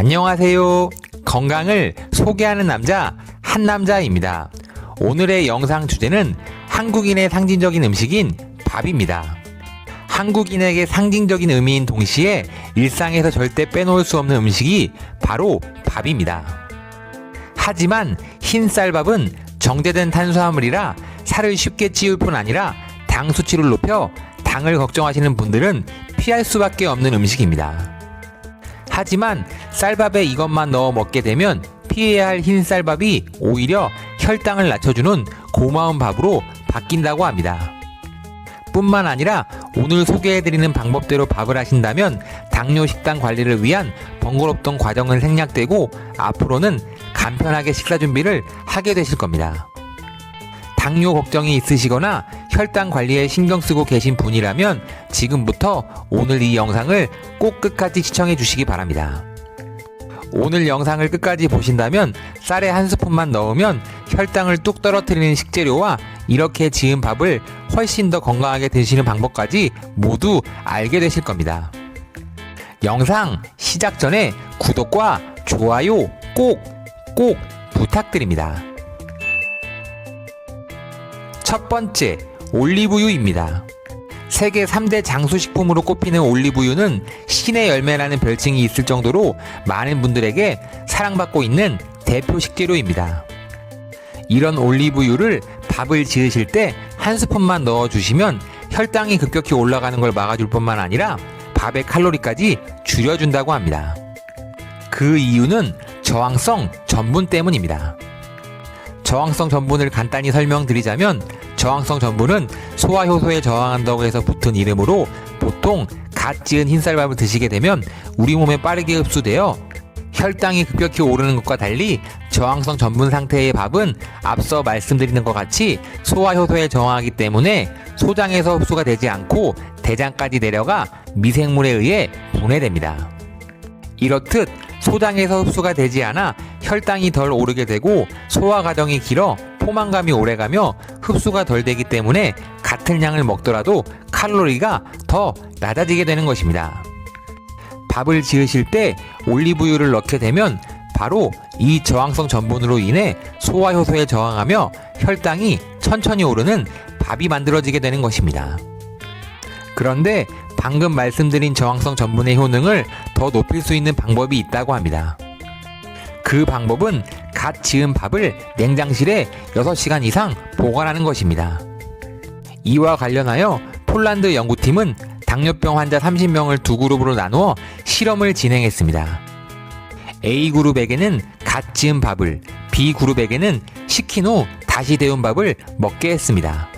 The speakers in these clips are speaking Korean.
안녕하세요. 건강을 소개하는 남자 한남자입니다. 오늘의 영상 주제는 한국인의 상징적인 음식인 밥입니다. 한국인에게 상징적인 의미인 동시에 일상에서 절대 빼놓을 수 없는 음식이 바로 밥입니다. 하지만 흰 쌀밥은 정제된 탄수화물이라 살을 쉽게 찌울 뿐 아니라 당 수치를 높여 당을 걱정하시는 분들은 피할 수밖에 없는 음식입니다. 하지만 쌀밥에 이것만 넣어 먹게 되면 피해야 할 흰 쌀밥이 오히려 혈당을 낮춰주는 고마운 밥으로 바뀐다고 합니다. 뿐만 아니라 오늘 소개해드리는 방법대로 밥을 하신다면 당뇨 식단 관리를 위한 번거롭던 과정은 생략되고 앞으로는 간편하게 식사 준비를 하게 되실 겁니다. 당뇨 걱정이 있으시거나 혈당 관리에 신경 쓰고 계신 분이라면 지금부터 오늘 이 영상을 꼭 끝까지 시청해 주시기 바랍니다. 오늘 영상을 끝까지 보신다면 쌀에 한 스푼만 넣으면 혈당을 뚝 떨어뜨리는 식재료와 이렇게 지은 밥을 훨씬 더 건강하게 드시는 방법까지 모두 알게 되실 겁니다. 영상 시작 전에 구독과 좋아요 꼭 부탁드립니다. 첫 번째, 올리브유입니다. 세계 3대 장수식품으로 꼽히는 올리브유는 신의 열매라는 별칭이 있을 정도로 많은 분들에게 사랑받고 있는 대표 식재료입니다. 이런 올리브유를 밥을 지으실 때 한 스푼만 넣어주시면 혈당이 급격히 올라가는 걸 막아줄 뿐만 아니라 밥의 칼로리까지 줄여준다고 합니다. 그 이유는 저항성 전분 때문입니다. 저항성 전분을 간단히 설명드리자면 저항성 전분은 소화효소에 저항한다고 해서 붙은 이름으로 보통 갓 지은 흰쌀밥을 드시게 되면 우리 몸에 빠르게 흡수되어 혈당이 급격히 오르는 것과 달리 저항성 전분 상태의 밥은 앞서 말씀드리는 것 같이 소화효소에 저항하기 때문에 소장에서 흡수가 되지 않고 대장까지 내려가 미생물에 의해 분해됩니다. 이렇듯 소장에서 흡수가 되지 않아 혈당이 덜 오르게 되고 소화 과정이 길어 포만감이 오래가며 흡수가 덜 되기 때문에 같은 양을 먹더라도 칼로리가 더 낮아지게 되는 것입니다. 밥을 지으실 때 올리브유를 넣게 되면 바로 이 저항성 전분으로 인해 소화효소에 저항하며 혈당이 천천히 오르는 밥이 만들어지게 되는 것입니다. 그런데 방금 말씀드린 저항성 전분의 효능을 더 높일 수 있는 방법이 있다고 합니다. 그 방법은 갓 지은 밥을 냉장실에 6시간 이상 보관하는 것입니다. 이와 관련하여 폴란드 연구팀은 당뇨병 환자 30명을 두 그룹으로 나누어 실험을 진행했습니다. A그룹에게는 갓 지은 밥을, B그룹에게는 식힌 후 다시 데운 밥을 먹게 했습니다.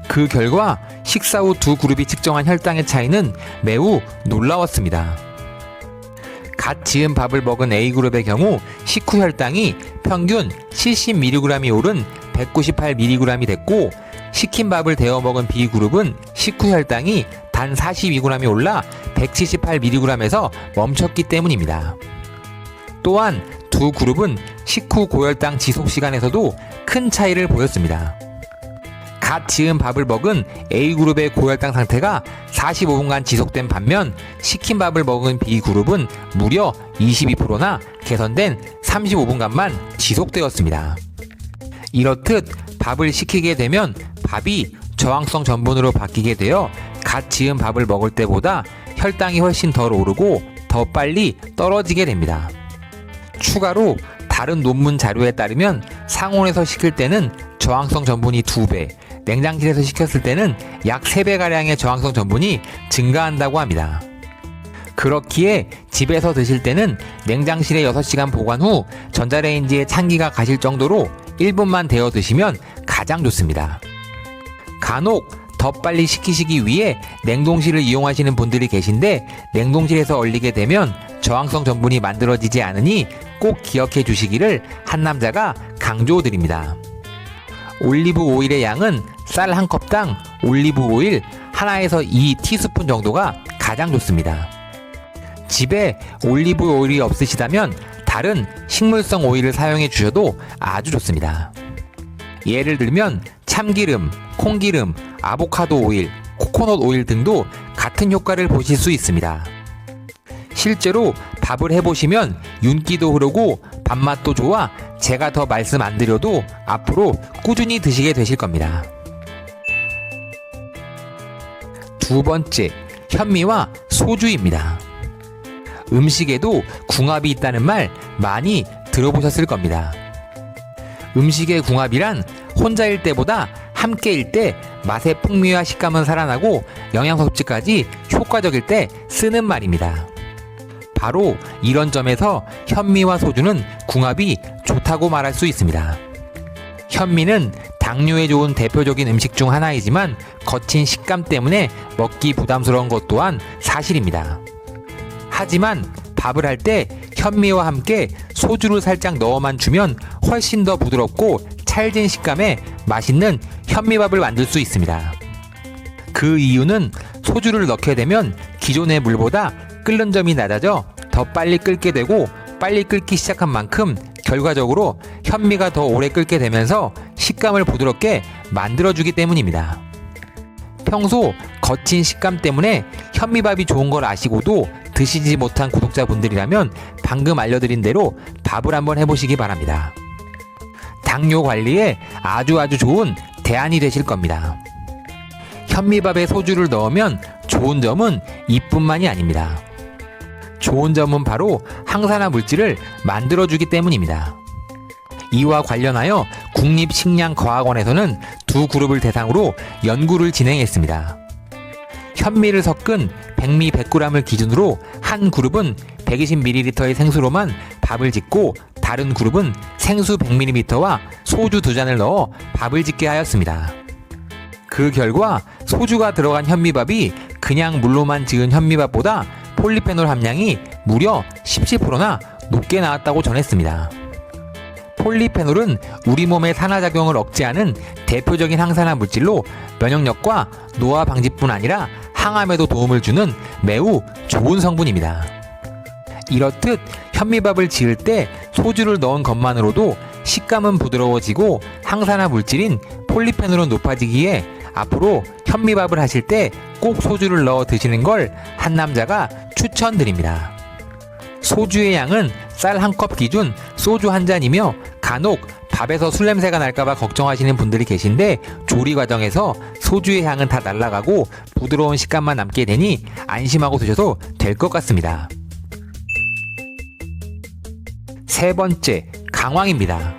그 결과 식사 후 두 그룹이 측정한 혈당의 차이는 매우 놀라웠습니다. 갓 지은 밥을 먹은 A그룹의 경우 식후 혈당이 평균 70mg이 오른 198mg이 됐고 식힌 밥을 데워 먹은 B그룹은 식후 혈당이 단 42g이 올라 178mg에서 멈췄기 때문입니다. 또한 두 그룹은 식후 고혈당 지속 시간에서도 큰 차이를 보였습니다. 갓 지은 밥을 먹은 A그룹의 고혈당 상태가 45분간 지속된 반면 식힌 밥을 먹은 B그룹은 무려 22%나 개선된 35분간만 지속되었습니다. 이렇듯 밥을 식히게 되면 밥이 저항성 전분으로 바뀌게 되어 갓 지은 밥을 먹을 때보다 혈당이 훨씬 덜 오르고 더 빨리 떨어지게 됩니다. 추가로 다른 논문 자료에 따르면 상온에서 식힐 때는 저항성 전분이 2배, 냉장실에서 식혔을 때는 약 3배가량의 저항성 전분이 증가한다고 합니다. 그렇기에 집에서 드실 때는 냉장실에 6시간 보관 후 전자레인지에 찬기가 가실 정도로 1분만 데워 드시면 가장 좋습니다. 간혹 더 빨리 식히시기 위해 냉동실을 이용하시는 분들이 계신데 냉동실에서 얼리게 되면 저항성 전분이 만들어지지 않으니 꼭 기억해 주시기를 한남자가 강조드립니다. 올리브 오일의 양은 쌀 한 컵당 올리브 오일 1에서 2티스푼 정도가 가장 좋습니다. 집에 올리브 오일이 없으시다면 다른 식물성 오일을 사용해 주셔도 아주 좋습니다. 예를 들면 참기름, 콩기름, 아보카도 오일, 코코넛 오일 등도 같은 효과를 보실 수 있습니다. 실제로 밥을 해보시면 윤기도 흐르고 밥맛도 좋아 제가 더 말씀 안 드려도 앞으로 꾸준히 드시게 되실 겁니다. 두 번째, 현미와 소주입니다. 음식에도 궁합이 있다는 말 많이 들어보셨을 겁니다. 음식의 궁합이란 혼자일 때보다 함께일 때 맛의 풍미와 식감은 살아나고 영양 섭취까지 효과적일 때 쓰는 말입니다. 바로 이런 점에서 현미와 소주는 궁합이 좋다고 말할 수 있습니다. 현미는 당뇨에 좋은 대표적인 음식 중 하나이지만 거친 식감 때문에 먹기 부담스러운 것 또한 사실입니다. 하지만 밥을 할 때 현미와 함께 소주를 살짝 넣어만 주면 훨씬 더 부드럽고 찰진 식감의 맛있는 현미밥을 만들 수 있습니다. 그 이유는 소주를 넣게 되면 기존의 물보다 끓는 점이 낮아져 더 빨리 끓게 되고 빨리 끓기 시작한 만큼 결과적으로 현미가 더 오래 끓게 되면서 식감을 부드럽게 만들어주기 때문입니다. 평소 거친 식감 때문에 현미밥이 좋은 걸 아시고도 드시지 못한 구독자분들이라면 방금 알려드린 대로 밥을 한번 해보시기 바랍니다. 당뇨 관리에 아주 좋은 대안이 되실 겁니다. 현미밥에 소주를 넣으면 좋은 점은 이뿐만이 아닙니다. 좋은 점은 바로 항산화 물질을 만들어주기 때문입니다. 이와 관련하여 국립식량과학원에서는 두 그룹을 대상으로 연구를 진행했습니다. 현미를 섞은 백미 100g을 기준으로 한 그룹은 120ml의 생수로만 밥을 짓고 다른 그룹은 생수 100ml와 소주 2잔을 넣어 밥을 짓게 하였습니다. 그 결과 소주가 들어간 현미밥이 그냥 물로만 지은 현미밥보다 폴리페놀 함량이 무려 17%나 높게 나왔다고 전했습니다. 폴리페놀은 우리 몸의 산화작용을 억제하는 대표적인 항산화 물질로 면역력과 노화 방지뿐 아니라 항암에도 도움을 주는 매우 좋은 성분입니다. 이렇듯 현미밥을 지을 때 소주를 넣은 것만으로도 식감은 부드러워지고 항산화 물질인 폴리페놀은 높아지기에 앞으로 현미밥을 하실 때 꼭 소주를 넣어 드시는 걸 한 남자가 추천드립니다. 소주의 양은 쌀 1컵 기준 소주 1잔이며 간혹 밥에서 술 냄새가 날까봐 걱정하시는 분들이 계신데 조리 과정에서 소주의 향은 다 날아가고 부드러운 식감만 남게 되니 안심하고 드셔도 될 것 같습니다. 세 번째, 강황입니다.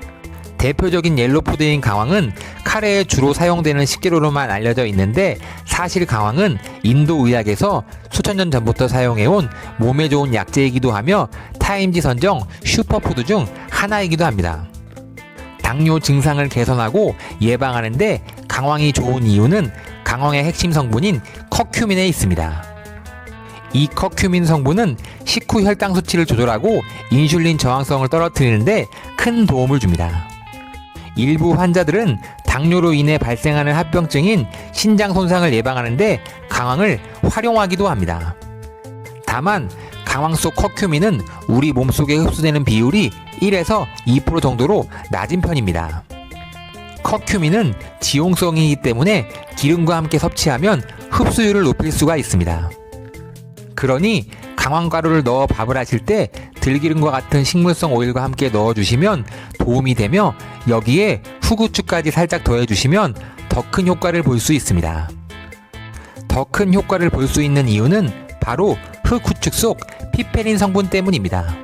대표적인 옐로푸드인 강황은 카레에 주로 사용되는 식재료로만 알려져 있는데 사실 강황은 인도 의학에서 수천 년 전부터 사용해온 몸에 좋은 약재이기도 하며 타임지 선정 슈퍼푸드 중 하나이기도 합니다. 당뇨 증상을 개선하고 예방하는데 강황이 좋은 이유는 강황의 핵심 성분인 커큐민에 있습니다. 이 커큐민 성분은 식후 혈당 수치를 조절하고 인슐린 저항성을 떨어뜨리는데 큰 도움을 줍니다. 일부 환자들은 당뇨로 인해 발생하는 합병증인 신장 손상을 예방하는데 강황을 활용하기도 합니다. 다만 강황 속 커큐민은 우리 몸속에 흡수되는 비율이 1에서 2% 정도로 낮은 편입니다. 커큐민은 지용성이기 때문에 기름과 함께 섭취하면 흡수율을 높일 수가 있습니다. 그러니 강황가루를 넣어 밥을 하실 때 들기름과 같은 식물성 오일과 함께 넣어주시면 도움이 되며 여기에 후구추까지 살짝 더해주시면 더 큰 효과를 볼 수 있습니다. 더 큰 효과를 볼 수 있는 이유는 바로 흑후추 속 피페린 성분 때문입니다.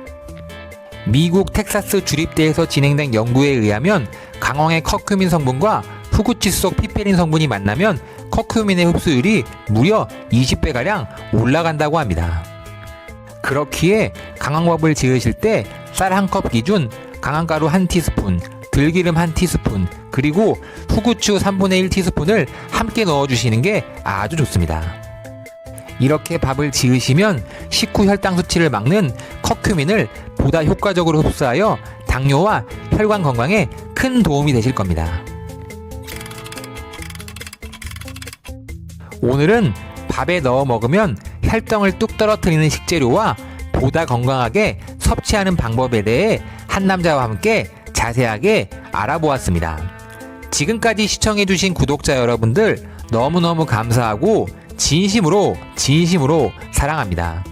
미국 텍사스 주립대에서 진행된 연구에 의하면 강황의 커큐민 성분과 후구추 속 피페린 성분이 만나면 커큐민의 흡수율이 무려 20배가량 올라간다고 합니다. 그렇기에 강황밥을 지으실 때 쌀 1컵 기준 강황가루 1티스푼, 들기름 1티스푼, 그리고 후구추 3분의 1티스푼을 함께 넣어주시는 게 아주 좋습니다. 이렇게 밥을 지으시면 식후 혈당 수치를 막는 커큐민을 보다 효과적으로 흡수하여 당뇨와 혈관 건강에 큰 도움이 되실 겁니다. 오늘은 밥에 넣어 먹으면 혈당을 뚝 떨어뜨리는 식재료와 보다 건강하게 섭취하는 방법에 대해 한 남자와 함께 자세하게 알아보았습니다. 지금까지 시청해주신 구독자 여러분들 너무너무 감사하고 진심으로 사랑합니다.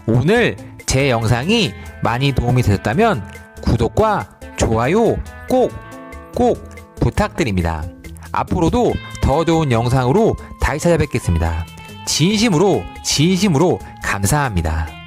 오늘 제 영상이 많이 도움이 되셨다면 구독과 좋아요 꼭 부탁드립니다. 앞으로도 더 좋은 영상으로 다시 찾아뵙겠습니다. 진심으로 감사합니다.